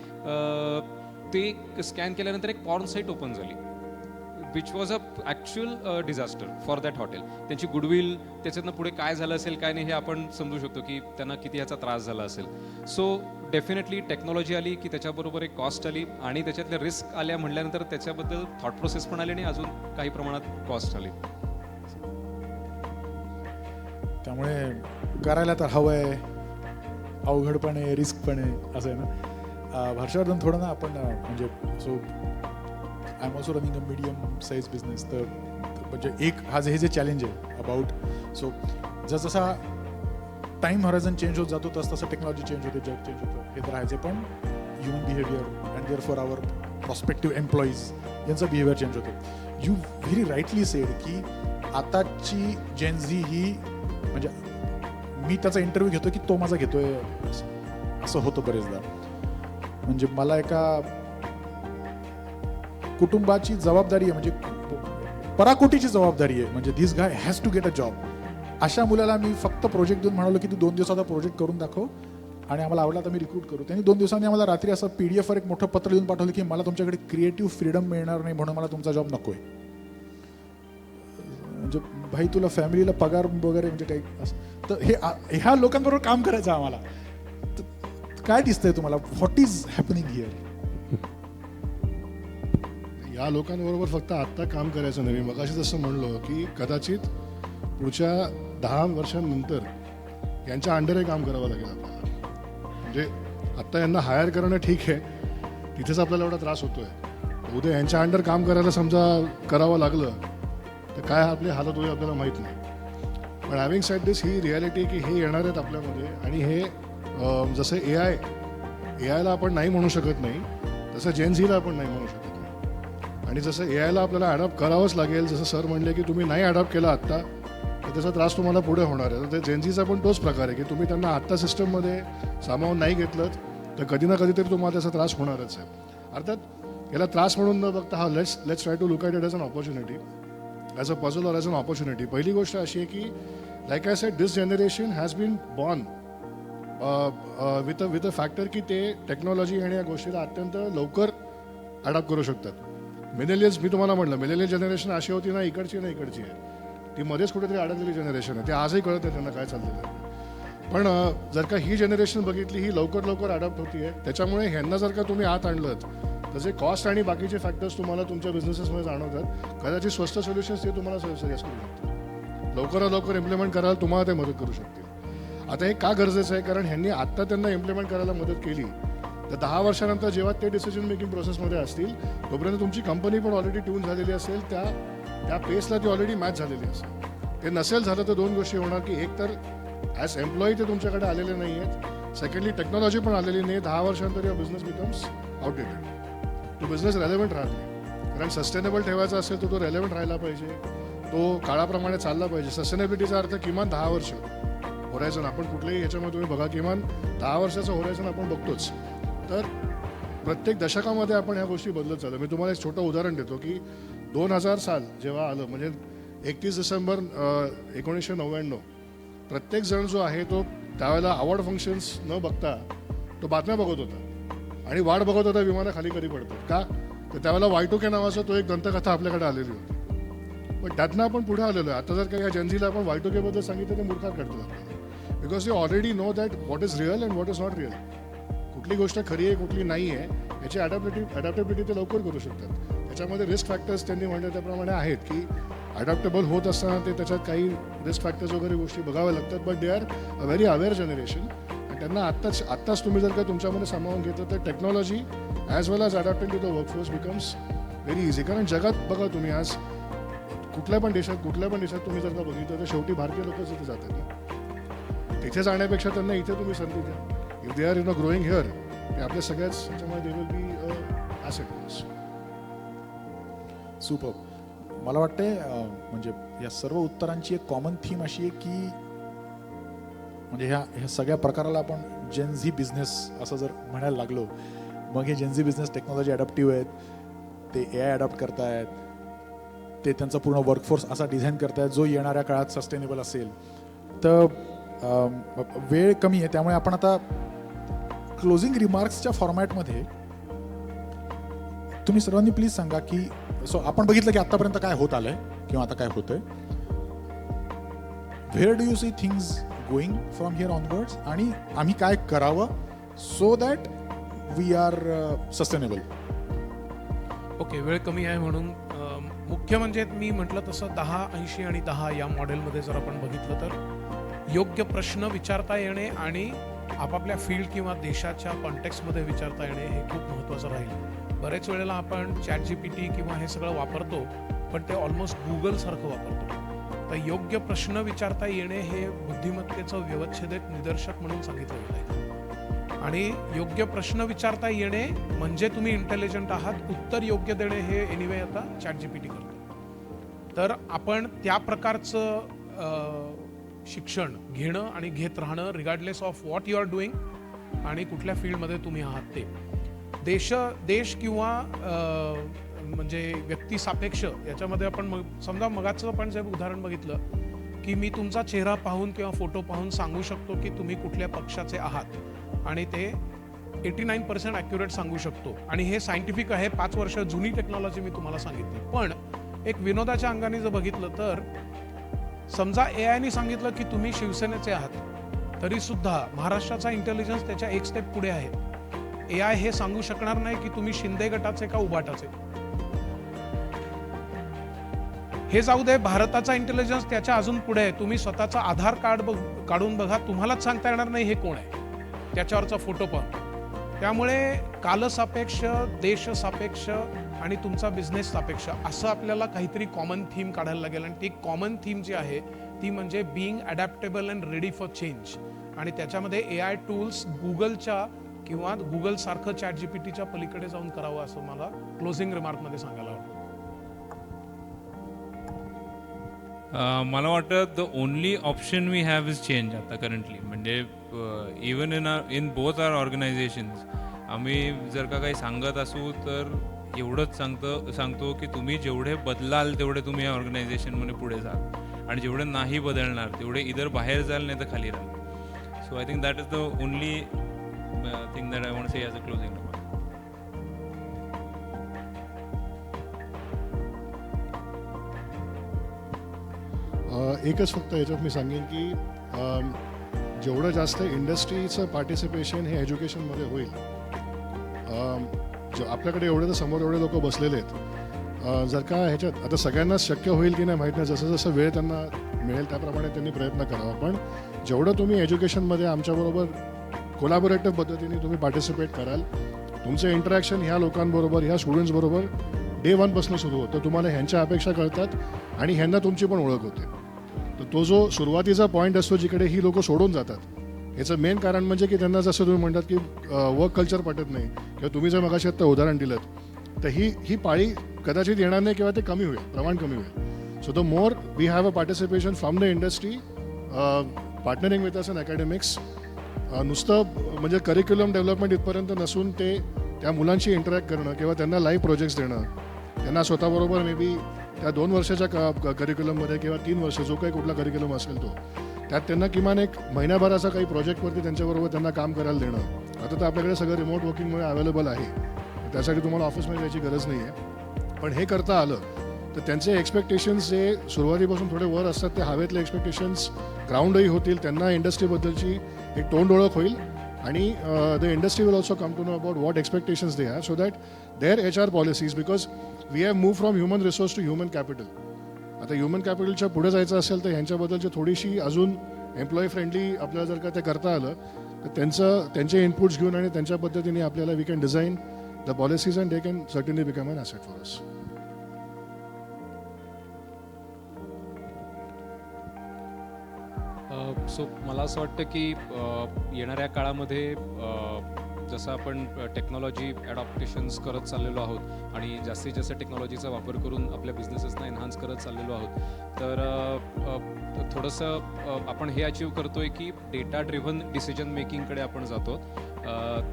ते स्कॅन केल्यानंतर एक पॉर्न साईट ओपन झाली, which was a actual disaster for that hotel. त्यांची गुडविल, त्याच्यातनं पुढे काय झालं असेल काय नाही हे आपण समजू शकतो की त्यांना किती ह्याचा त्रास झाला असेल. सो डेफिनेटली टेक्नॉलॉजी आली की त्याच्याबरोबर एक कॉस्ट आली आणि त्याच्यातल्या रिस्क आल्या म्हटल्यानंतर त्याच्याबद्दल थॉट प्रोसेस पण आली आणि अजून काही प्रमाणात कॉस्ट आली. त्यामुळे करायला तर हवं आहे, अवघड पण आहे, रिस्क पण आहे, असं आहे ना. हर्षवर्धन थोडं ना आपण म्हणजे so I am also running a medium size business. तर म्हणजे एक हे जे चॅलेंज आहे अबाउट सो जसा टाईम हॉरायझन चेंज होत जातो तसं टेक्नॉलॉजी चेंज होते, जग चेंज होतं, हे तर राहायचे. पण human behaviour and therefore our prospective employees यांचं बिहेवियर चेंज होतं. यू व्हेरी राईटली सेड की आताची जेनझी ही म्हणजे मी त्याचा इंटरव्ह्यू घेतो की तो माझा घेतोय असं होतं बरेचदा. म्हणजे मला एका कुटुंबाची जबाबदारी आहे, म्हणजे पराकोटीची जबाबदारी आहे, म्हणजे this guy has to get a job. अशा मुलाला मी फक्त प्रोजेक्ट देऊन म्हणालो की तू 2 दिवसाचा प्रोजेक्ट करून दाखव आणि आम्हाला आवडला तर मी रिक्रूट करू. त्यांनी 2 दिवसांनी आम्हाला रात्री असं PDF वर एक मोठं पत्र लिहून पाठवलं की मला तुमच्याकडे क्रिएटिव्ह फ्रीडम मिळणार नाही म्हणून मला तुमचा जॉब नकोय. म्हणजे भाई तुला फॅमिलीला पगार वगैरे म्हणजे काही असं तर ह्या लोकांबरोबर काम करायचं आम्हाला. काय दिसतंय तुम्हाला, व्हॉट इज हॅपनिंग हिअर? या लोकांबरोबर फक्त आत्ता काम करायचं नाही. मी मगाशी जसं म्हणलो की कदाचित पुढच्या 10 वर्षांनंतर यांच्या अंडरही काम करावं लागेल आपल्याला. म्हणजे आत्ता यांना हायर करणं ठीक आहे, तिथेच आपल्याला एवढा त्रास होतोय. उद्या यांच्या अंडर काम करायला समजा करावं लागलं तर काय आपली हालत होईल आपल्याला माहीत नाही. पण हॅव्हिंग सेड दिस, ही रियालिटी की हे येणार आहेत आपल्यामध्ये. आणि हे जसं एआयला आपण नाही म्हणू शकत नाही, तसं जेनझीला आपण नाही म्हणू शकत नाही. आणि जसं एआयला आपल्याला अडॉप्ट करावंच लागेल, जसं सर म्हणले की तुम्ही नाही अडॉप्ट केला आत्ता तर त्याचा त्रास तुम्हाला पुढे होणार आहे. तर ते जेनझीचा पण तोच प्रकार आहे की तुम्ही त्यांना आत्ता सिस्टममध्ये सामावून नाही घेतलं तर कधी ना कधीतरी तुम्हाला त्याचा त्रास होणारच आहे. अर्थात याला त्रास म्हणून न बघता let's try to look at it as an opportunity, as a puzzle or as an opportunity. पहिली गोष्ट अशी आहे की like I said, this generation has been born with a factor की ते टेक्नॉलॉजी आणि या गोष्टीला अत्यंत लवकर अडॉप्ट करू शकतात. मिलेनियल्स, मी तुम्हाला म्हटलं मिलेनियल जनरेशन अशी होती ना इकडची ना इकडची आहे, ती मध्येच कुठेतरी अडकलेली जनरेशन आहे. ते आजही कळत नाही त्यांना काय चाललेलं आहे. पण जर का ही जनरेशन बघितली, ही लवकर अडॉप्ट होती आहे. त्याच्यामुळे ह्यांना जर का तुम्ही आत आणलं तर जे कॉस्ट आणि बाकीचे फॅक्टर्स तुम्हाला तुमच्या बिझनेसेसमध्ये जाणवतात, कदाचित स्वस्त सोल्युशन्स ते तुम्हाला सजेस्ट करू शकतात. लवकरात लवकर इम्प्लिमेंट करायला तुम्हाला ते मदत करू शकतील. आता हे का गरजेचं आहे, कारण ह्यांनी आत्ता त्यांना इम्प्लिमेंट करायला मदत केली तर 10 वर्षानंतर जेव्हा ते डिसिजन मेकिंग प्रोसेसमध्ये असतील तोपर्यंत तुमची कंपनी पण ऑलरेडी ट्यून झालेली असेल, त्या पेसला ती ऑलरेडी मॅच झालेली असेल. ते नसेल झालं तर 2 गोष्टी होणार की एक तर ॲज एम्प्लॉई ते तुमच्याकडे आलेले नाही आहेत, सेकंडली टेक्नॉलॉजी पण आलेली नाही. 10 वर्षानंतर युअर बिझनेस बिकम्स आउटडेटेड. तो बिझनेस रेलेव्हंट राहत नाही. कारण सस्टेनेबल ठेवायचा असेल तर तो रेलेव्हंट राहायला पाहिजे, तो काळाप्रमाणे चालला पाहिजे. सस्टेनेबिलिटीचा अर्थ किमान 10 वर्ष होरायझन. आपण कुठल्याही याच्यामध्ये तुम्ही बघा, किमान 10 वर्षाचं होरायझन आपण बघतोच. तर प्रत्येक दशकामध्ये आपण ह्या गोष्टी बदलत चाललो. मी तुम्हाला एक छोटं उदाहरण देतो की 2000 साल जेव्हा आलं, म्हणजे 31 डिसेंबर 1999, प्रत्येक जण जो आहे तो त्यावेळेला अवॉर्ड फंक्शन्स न बघता तो बातम्या बघत होता आणि वाट बघत होता विमानं खाली कधी पडतात. का तर त्यावेळेला Y2K नावाचा तो एक दंतकथा आपल्याकडे आलेली होती. पण त्यातनं आपण पुढे आलेलो आहे. आता जर का या जनजीला आपण Y2K बद्दल सांगितलं तर मूर्खात काढतात आपल्याला, because they already know that what is real and what is not real. कुठली गोष्ट खरी आहे कुठली नाही आहे याची अडॅप्टेबिलिटी ते लवकर करू शकतात. त्याच्यामध्ये रिस्क फॅक्टर्स त्यांनी म्हणलं त्याप्रमाणे आहेत की अडॅप्टेबल होत असताना ते त्याच्यात काही रिस्क फॅक्टर्स वगैरे गोष्टी बघाव्या लागतात. But they are a very aware generation आणि त्यांना आत्ताच तुम्ही जर का तुमच्यामध्ये सामावून घेतलं तर technology as well as adapting to the workforce becomes very easy. कारण जगात बघा तुम्ही आज कुठल्या पण देशात तुम्ही जर का बघितलं तर शेवटी भारतीय लोकच तिथे जातात ना. तिथे जाण्यापेक्षा त्यांना इथे तुम्ही संधी द्या. If they are growing here, ते आपल्या सगळ्याच ह्याच्यामध्ये they will be asset. Super. मला वाटते म्हणजे या सर्व उत्तरांची एक कॉमन थीम अशी आहे की म्हणजे ह्या सगळ्या प्रकाराला आपण जेनझी बिझनेस असं जर म्हणायला लागलो, मग हे जेनझी बिझनेस टेक्नॉलॉजी अडॅप्टिव्ह आहेत, ते AI अडॉप्ट करतायत, ते त्यांचा पूर्ण वर्कफोर्स असा डिझाईन करतायत जो येणाऱ्या काळात सस्टेनेबल असेल. तर वेळ कमी आहे त्यामुळे आपण आता क्लोजिंग रिमार्क्सच्या फॉर्मॅटमध्ये तुम्ही सर्वांनी प्लीज सांगा की सो आपण बघितलं की आतापर्यंत काय होत आलंय किंवा आता काय होतंय. Where do you see things going from here onwards आणि आम्ही काय करावं so that we are sustainable. Okay, वेळ कमी आहे म्हणून मुख्य म्हणजे मी म्हटलं तसं 10, 80 आणि 10 या मॉडेलमध्ये जर आपण बघितलं तर योग्य प्रश्न विचारता येणे आणि आपापल्या फील्ड किंवा देशाच्या कॉन्टेक्स्टमध्ये विचारता येणे हे खूप महत्त्वाचं राहील. बरेच वेळेला आपण ChatGPT किंवा हे सगळं वापरतो, पण ते ऑलमोस्ट गुगलसारखं वापरतो. तर योग्य प्रश्न विचारता येणे हे बुद्धिमत्तेचं व्यवच्छेदित निदर्शक म्हणून सांगितलं गेलं आहे. आणि योग्य प्रश्न विचारता येणे म्हणजे तुम्ही इंटेलिजंट आहात. उत्तर योग्य देणे हे एनिवे आता ChatGPT करतो. तर आपण त्या प्रकारचं शिक्षण घेणं आणि घेत राहणं regardless of what you are doing आणि कुठल्या फील्डमध्ये तुम्ही आहात ते. देश किंवा म्हणजे व्यक्तिसापेक्ष याच्यामध्ये आपण समजा मगाचं पण जे उदाहरण बघितलं की मी तुमचा चेहरा पाहून किंवा फोटो पाहून सांगू शकतो की तुम्ही कुठल्या पक्षाचे आहात आणि ते 89% ॲक्युरेट सांगू शकतो. आणि हे सायंटिफिक आहे. 5 वर्ष जुनी टेक्नॉलॉजी मी तुम्हाला सांगितली. पण एक विनोदाच्या अंगाने जर बघितलं तर समजा AIने सांगितलं की तुम्ही शिवसेनेचे आहात, तरी सुद्धा महाराष्ट्राचा इंटेलिजन्स त्याच्या एक स्टेप पुढे आहे. AI हे सांगू शकणार नाही की तुम्ही शिंदे गटाचे का उबाटाचे. हे जाऊ दे, भारताचा इंटेलिजन्स त्याच्या अजून पुढे आहे. तुम्ही स्वतःचा आधार कार्ड काढून बघा, तुम्हालाच सांगता येणार नाही हे कोण आहे त्याच्यावरचा फोटो पाहून. त्यामुळे कालसापेक्ष, देशसापेक्ष आणि तुमचा बिझनेस सापेक्ष असं आपल्याला काहीतरी कॉमन थीम काढायला लागेल. आणि ती कॉमन थीम जी आहे ती म्हणजे being adaptable and ready for change. आणि त्याच्यामध्ये AI टूल्स गुगलच्या किंवा गुगलसारखं ChatGPTच्या पलीकडे जाऊन करावं असं मला क्लोजिंग रिमार्कमध्ये सांगायला आवडतं. मला वाटतं the only option we have is change आता करंटली. म्हणजे even in both our organisations आम्ही जर का काही सांगत असू तर एवढंच सांगतो की तुम्ही जेवढे बदलाल तेवढे तुम्ही या ऑर्गनायझेशनमध्ये पुढे जाल आणि जेवढे नाही बदलणार तेवढे इधर बाहेर जाल नाही तर खाली राहाल. So I think that is the only thing that I want say as a closing remark. एकच फक्त याच्यात मी सांगेन की जेवढं जास्त इंडस्ट्रीचं पार्टिसिपेशन हे एज्युकेशनमध्ये होईल, आपल्याकडे एवढे तर समोर एवढे लोक बसलेले आहेत, जर का ह्याच्यात आता सगळ्यांनाच शक्य होईल की नाही माहीत नाही, जसं जसं वेळ त्यांना मिळेल त्याप्रमाणे त्यांनी प्रयत्न करावा. पण जेवढं तुम्ही एज्युकेशनमध्ये आमच्याबरोबर कोलॅबोरेटिव्ह पद्धतीने तुम्ही पार्टिसिपेट कराल, तुमचं इंटरॅक्शन ह्या लोकांबरोबर, ह्या स्टुडंट्सबरोबर डे 1पासून सुरू होतं. तुम्हाला ह्यांच्या अपेक्षा कळतात आणि ह्यांना तुमची पण ओळख होते. तर तो जो सुरुवातीचा पॉईंट असतो जिकडे ही लोक सोडून जातात, याचं मेन कारण म्हणजे की त्यांना जसं तुम्ही म्हणतात की वर्क कल्चर पटत नाही किंवा तुम्ही जर मगाशी आत्ता उदाहरण दिलं तर ही पाळी कदाचित येणार नाही किंवा ते कमी होईल, प्रमाण कमी होईल. So the more we have a participation from the industry, partnering with us in academics, नुसतं म्हणजे करिक्युलम डेव्हलपमेंट इथपर्यंत नसून ते त्या मुलांशी इंटरॅक्ट करणं किंवा त्यांना लाईव्ह प्रोजेक्ट्स देणं, त्यांना स्वतःबरोबर मे बी त्या 2 वर्षाच्या करिक्युलममध्ये किंवा 3 वर्ष जो काही कुठला करिक्युलम असेल तो, त्यात त्यांना किमान एक महिन्याभराचा काही प्रोजेक्टवरती त्यांच्याबरोबर त्यांना काम करायला देणं. आता तर आपल्याकडे सगळं रिमोट वर्किंगमुळे अवेलेबल आहे, त्यासाठी तुम्हाला ऑफिसमध्ये जायची गरज नाही आहे. पण हे करता आलं तर त्यांचे एक्सपेक्टेशन्स जे सुरुवातीपासून थोडे वर असतात ते हवेतले एक्सपेक्टेशन्स ग्राउंडही होतील, त्यांना इंडस्ट्रीबद्दलची एक तोंड ओळख होईल आणि the industry will also come to know about what expectations they have, so that their HR policies, because we have move from human resource to human capital. आता ह्युमन कॅपिटलच्या पुढे जायचं असेल तर ह्यांच्याबद्दलची थोडीशी अजून एम्प्लॉई फ्रेंडली आपल्याला जर का ते करता आलं तर त्यांचे इनपुट्स घेऊन आणि त्यांच्या पद्धतीने आपल्याला we can design the policies and they can certainly become an asset for us. So मला असं वाटतं की येणाऱ्या काळामध्ये जसं आपण टेक्नॉलॉजी ॲडॉप्टेशन्स करत चाललेलो आहोत आणि जास्तीत जास्त टेक्नॉलॉजीचा वापर करून आपल्या बिझनेसेसना एन्हान्स करत चाललेलो आहोत, तर थोडंसं आपण हे अचीव करतो आहे की डेटा ड्रिव्हन डिसिजन मेकिंगकडे आपण जातो.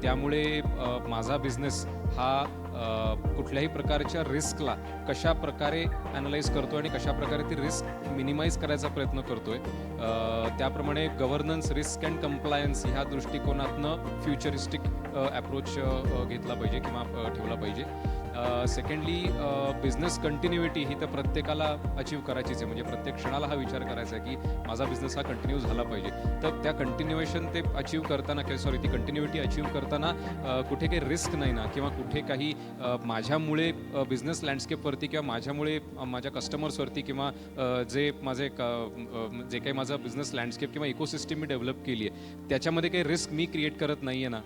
त्यामुळे माझा बिझनेस हा कुठल्याही प्रकारच्या रिस्कला कशा प्रकारे ॲनलाईज करतो आणि कशा प्रकारे ती रिस्क मिनिमाइज करायचा प्रयत्न करतो आहे. त्याप्रमाणे गव्हर्नन्स, रिस्क अँड कम्प्लायन्स ह्या दृष्टिकोनातनं फ्युचरिस्टिक ॲप्रोच घेतला पाहिजे किंवा ठेवला पाहिजे. सेकंडली बिझनेस कंटिन्युइटी ही तर प्रत्येकाला अचीव करायचीच आहे, म्हणजे प्रत्येक क्षणाला हा विचार करायचा आहे की माझा बिझनेस हा कंटिन्यू झाला पाहिजे. तर त्या कंटिन्युएशन ते अचीव करताना ती कंटिन्युइटी अचीव करताना कुठे काही रिस्क नाही ना, किंवा कुठे काही माझ्यामुळे बिझनेस लँडस्केपवरती किंवा माझ्यामुळे माझ्या कस्टमर्सवरती किंवा जे काही माझा बिझनेस लँडस्केप किंवा इकोसिस्टम मी डेव्हलप केली आहे त्याच्यामध्ये काही रिस्क मी क्रिएट करत नाही आहे ना,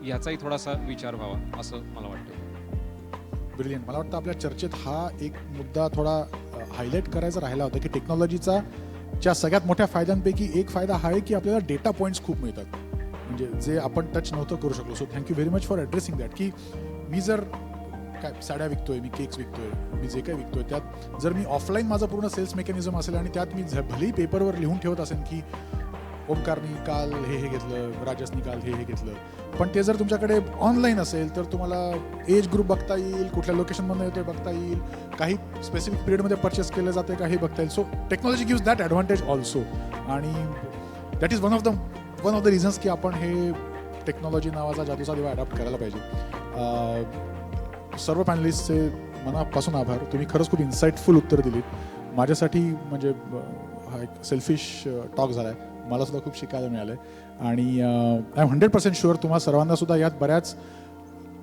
ह्याचाही थोडासा विचार व्हावा असं मला वाटतं. ब्रिलियंट. मला वाटतं आपल्या चर्चेत हा एक मुद्दा थोडा हायलाईट करायचा राहिला होता की टेक्नॉलॉजीच्या सगळ्यात मोठ्या फायद्यांपैकी एक फायदा हा आहे की आपल्याला डेटा पॉईंट्स खूप मिळतात, म्हणजे जे आपण टच नव्हतं करू शकलो. So thank you very much for addressing that. की मी जर काय साड्या विकतोय, मी केक्स विकतोय, मी जे काही विकतोय त्यात जर मी ऑफलाईन माझं पूर्ण सेल्स मेकॅनिझम असेल आणि त्यात मी भलेही पेपरवर लिहून ठेवत असेल की ओमकारनी काल हे घेतलं, राजसनी काल हे घेतलं, पण ते जर तुमच्याकडे ऑनलाईन असेल तर तुम्हाला एज ग्रुप बघता येईल, कुठल्या लोकेशनमधून येतोय बघता येईल, काही स्पेसिफिक पिरियडमध्ये परचेस केलं जाते का हे बघता येईल. So technology gives that advantage also, and that is one of the reasons की आपण हे टेक्नॉलॉजी नावाचा जादूचा दिवा अडॉप्ट करायला पाहिजे. सर्व पॅनलिस्टचे मनापासून आभार. तुम्ही खरंच खूप इन्साइटफुल उत्तर दिली. माझ्यासाठी म्हणजे हा एक सेल्फिश टॉक झाला आहे. मला सुद्धा खूप शिकायला मिळालं आहे, आणि आय एम 100% शुअर तुम्हा सर्वांना सुद्धा यात बऱ्याच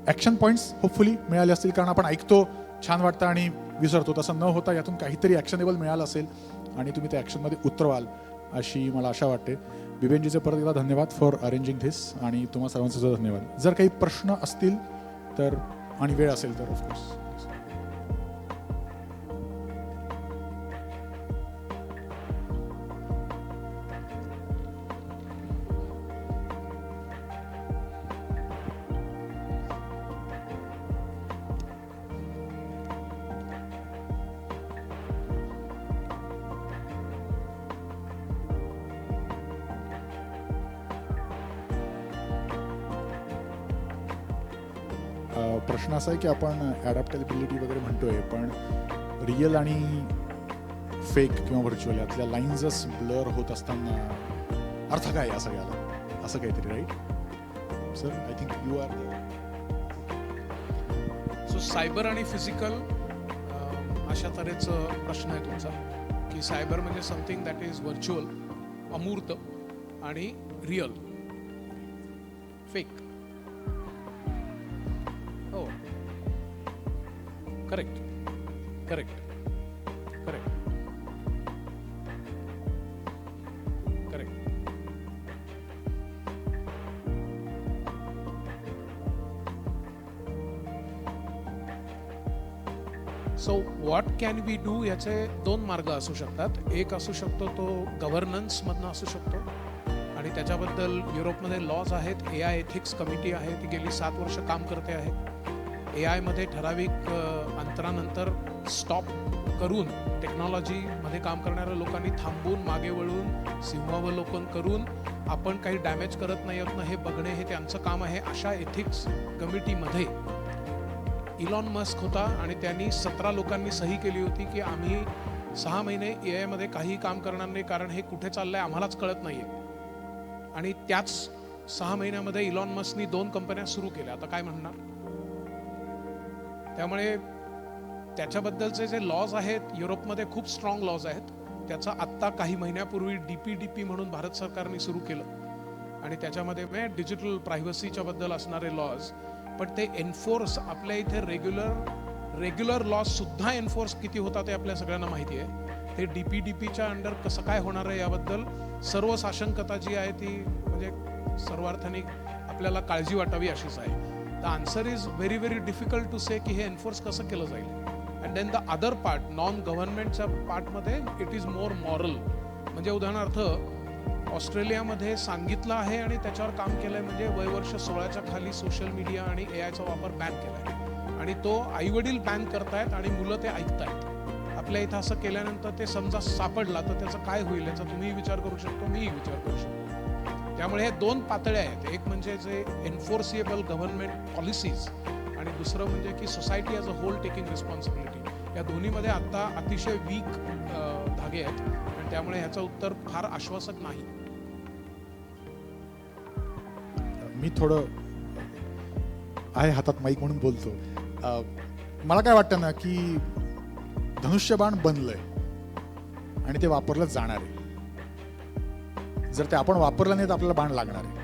ॲक्शन पॉईंट्स होपफुली मिळाले असतील, कारण आपण ऐकतो, छान वाटतं आणि विसरतो. तसं न होता यातून काहीतरी ॲक्शनेबल मिळालं असेल आणि तुम्ही त्या ॲक्शनमध्ये उतरवाल अशी मला आशा वाटते. बिबेनजीचे परत एकदा धन्यवाद फॉर अरेंजिंग धिस, आणि तुम्हा सर्वांचे सुद्धा धन्यवाद. जर काही प्रश्न असतील तर आणि वेळ असेल तर ऑफकोर्स. प्रश्न असा आहे की आपण ॲडॅप्टेबिलिटी वगैरे म्हणतोय, पण रिअल आणि फेक किंवा व्हर्च्युअल यातल्या लाईन्सच ब्लर होत असताना अर्थ काय या सगळ्याला, असं काहीतरी, right sir? I think you are. So cyber आणि फिजिकल अशा तऱ्हेचं प्रश्न आहे तुमचा, की सायबर म्हणजे समथिंग दॅट इज व्हर्च्युअल, अमूर्त, आणि रिअल फेक. हो, correct correct correct correct. So what can we do, याचे दोन मार्ग असू शकतात. एक असू शकतो तो गव्हर्नन्समधनं असू शकतो, आणि त्याच्याबद्दल युरोपमध्ये लॉज आहेत. AI एथिक्स कमिटी आहे, ती गेली 7 वर्ष काम करते आहे. AI मध्ये ठराविक अंतरानंतर स्टॉप करून, टेक्नॉलॉजीमध्ये काम करणाऱ्या लोकांनी थांबून, मागे वळून, सिंहावलोकन करून आपण काही डॅमेज करत नाही आहोत ना हे बघणे, हे त्यांचं काम आहे. अशा एथिक्स कमिटीमध्ये इलॉन मस्क होता, आणि त्यांनी 17 लोकांनी सही केली होती की आम्ही 6 महिने AI मध्ये काही काम करणार नाही, कारण हे कुठे चाललंय आम्हालाच कळत नाहीये. आणि त्याच 6 महिन्यामध्ये इलॉन मस्कनी 2 कंपन्या सुरू केल्या. आता काय म्हणणार? त्यामुळे त्याच्याबद्दलचे जे लॉज आहेत, युरोपमध्ये खूप स्ट्रॉंग लॉज आहेत. त्याचा आत्ता काही महिन्यापूर्वी DPDP म्हणून भारत सरकारने सुरू केलं, आणि त्याच्यामध्ये डिजिटल प्रायव्हसीच्या बद्दल असणारे लॉज, पण ते एन्फोर्स आपल्या इथे रेग्युलर लॉज सुद्धा एन्फोर्स किती होतात ते आपल्या सगळ्यांना माहिती आहे. ते DPDPच्या अंडर कसं काय होणार आहे याबद्दल सर्व साशंकता जी आहे ती म्हणजे सर्वार्थाने आपल्याला काळजी वाटावी अशीच आहे. The answer is very very difficult to say की हे एन्फोर्स कसं केलं जाईल. And then the other part, non गव्हर्नमेंटच्या पार्टमध्ये इट इज मोर मॉरल. म्हणजे उदाहरणार्थ ऑस्ट्रेलियामध्ये सांगितलं आहे आणि त्याच्यावर काम केलंय, म्हणजे वयवर्ष 16च्या खाली सोशल मीडिया आणि AIचा वापर बॅन केलाय, आणि तो आईवडील बॅन करतायत आणि मुलं ते ऐकतायत. आपल्या इथं असं केल्यानंतर ते समजा सापडला तर त्याचं काय होईल याचा तुम्हीही विचार करू शकतो, मीही विचार करू शकतो. त्यामुळे हे 2 पातळ्या आहेत. एक म्हणजे जे एन्फोर्सिएबल गव्हर्नमेंट पॉलिसीज, आणि दुसरं म्हणजे की society as a whole taking responsibility. या दोन्हीमध्ये आता अतिशय वीक धागे आहेत, आणि त्यामुळे ह्याचं उत्तर फार आश्वासक नाही. मी थोडं आहे हातात माईक म्हणून बोलतो. मला काय वाटतं ना की धनुष्यबाण बनलंय आणि ते वापरलं जाणार आहे. जर ते आपण वापरलं नाही तर आपल्याला बाण लागणार आहे.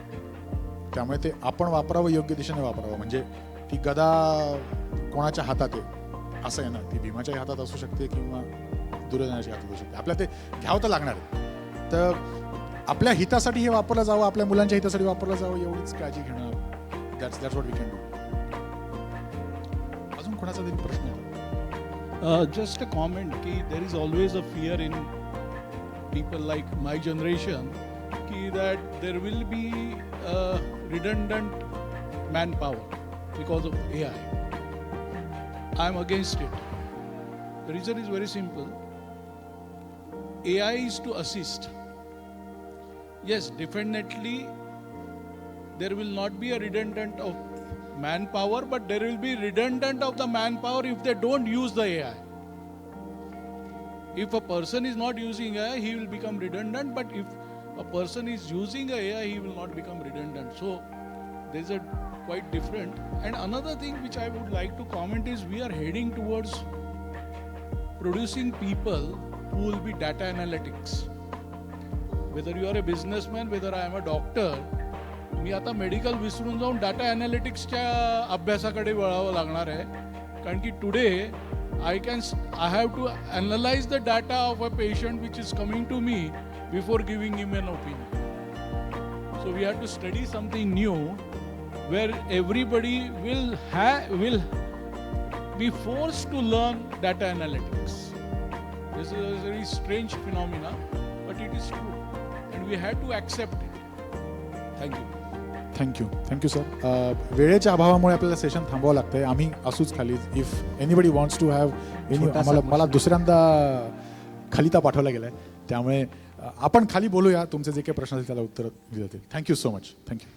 त्यामुळे ते आपण वापरावं, योग्य दिशेने वापरावं. म्हणजे ती गदा कोणाच्या हातात आहे असं आहे ना, ती भीमाच्याही हातात असू शकते किंवा दुर्योधनाच्या हातात असू शकते. आपल्याला ते घ्यावं तर लागणार आहे. तर आपल्या हितासाठी हे वापरलं जावं, आपल्या मुलांच्या हितासाठी वापरलं जावं एवढीच काळजी घेणं. That's what we can do. अजून कोणाचा तरी प्रश्न आहे? Just a comment कि there is always a fear in people like my generation कि that there will be redundant manpower because of AI. I am against it. The reason is very simple. AI is to assist. Yes, definitely there will not be a redundant of manpower, but there will be redundant of the manpower if they don't use the AI. If a person is not using AI, he will become redundant, but if a person is using AI, he will not become redundant. So there's a quite different. And another thing which I would like to comment is we are heading towards producing people who will be data analytics. Whether you are a businessman, whether I am a doctor, मी आता medical विसरून जाऊन data ॲनालिटिक्सच्या अभ्यासाकडे वळावं लागणार आहे. कारण की today I have to analyse the data of a patient which is coming to me before giving him an opinion. So we have to study something new where everybody will be force to learn data analytics. This is a very strange phenomena but it is true and we have to accept it. Thank you sir. वेळेच्या अभावामुळे आपल्याला session थांबावं लागतंय. आम्ही असूच खाली. If anybody wants to have मला दुसऱ्यांदा खालिता पाठवला गेलाय. त्यामुळे आपण खाली बोलूया. तुमचे जे काही प्रश्न असतील त्याला उत्तर दिले जातील. Thank you so much. थँक्यू.